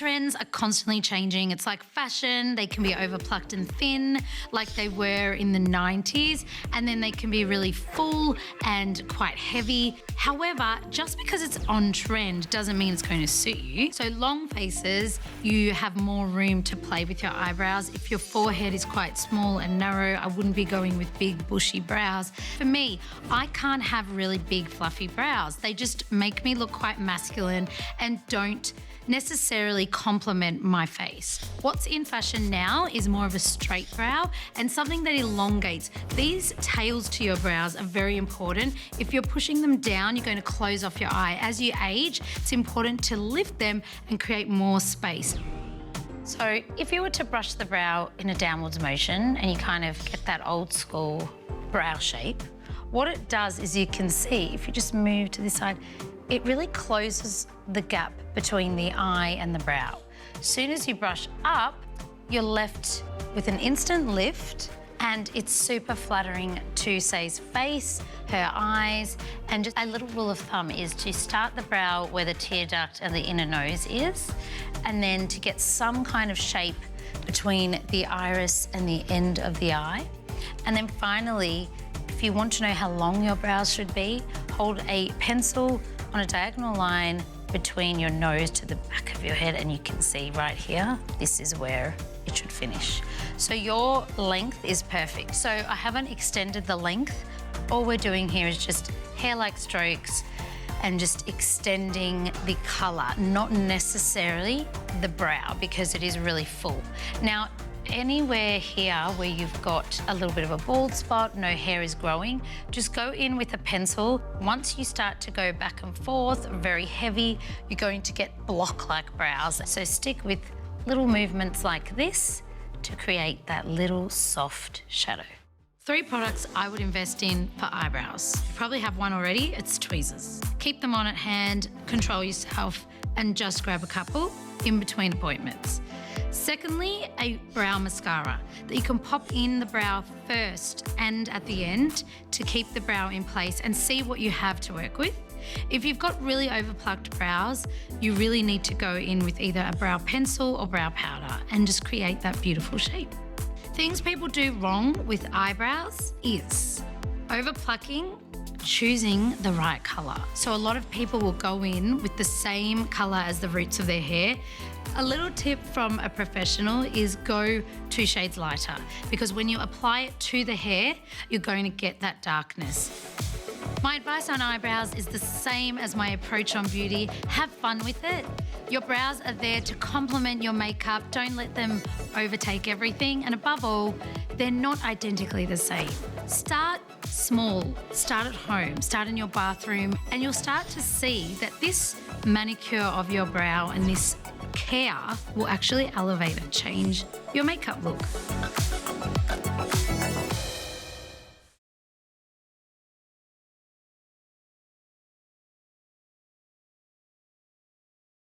trends are constantly changing. It's like fashion. They can be overplucked and thin like they were in the 90s, and then they can be really full and quite heavy. However, just because it's on trend doesn't mean it's going to suit you. So long faces, you have more room to play with your eyebrows. If your forehead is quite small and narrow, I wouldn't be going with big bushy brows. For me, I can't have really big fluffy brows. They just make me look quite masculine and don't necessarily complement my face. What's in fashion now is more of a straight brow and something that elongates. These tails to your brows are very important. If you're pushing them down, you're going to close off your eye. As you age, it's important to lift them and create more space. So if you were to brush the brow in a downwards motion and you kind of get that old school brow shape, what it does is you can see, if you just move to this side, it really closes the gap between the eye and the brow. As soon as you brush up, you're left with an instant lift, and it's super flattering to Say's face, her eyes, and just a little rule of thumb is to start the brow where the tear duct and the inner nose is, and then to get some kind of shape between the iris and the end of the eye. And then finally, if you want to know how long your brows should be, hold a pencil on a diagonal line between your nose to the back of your head, and you can see right here, this is where it should finish. So your length is perfect. So I haven't extended the length. All we're doing here is just hair-like strokes and just extending the colour, not necessarily the brow, because it is really full. Now, anywhere here where you've got a little bit of a bald spot, no hair is growing, just go in with a pencil. Once you start to go back and forth, very heavy, you're going to get block-like brows. So stick with little movements like this to create that little soft shadow. 3 products I would invest in for eyebrows. You probably have one already, it's tweezers. Keep them on at hand, control yourself, and just grab a couple in between appointments. Secondly, a brow mascara that you can pop in the brow first and at the end to keep the brow in place and see what you have to work with. If you've got really overplucked brows, you really need to go in with either a brow pencil or brow powder and just create that beautiful shape. Things people do wrong with eyebrows is overplucking, choosing the right colour. So a lot of people will go in with the same colour as the roots of their hair. A little tip from a professional is go 2 shades lighter, because when you apply it to the hair, you're going to get that darkness. My advice on eyebrows is the same as my approach on beauty. Have fun with it. Your brows are there to complement your makeup. Don't let them overtake everything. And above all, they're not identically the same. Start small, start at home, start in your bathroom, and you'll start to see that this manicure of your brow and this care will actually elevate and change your makeup look.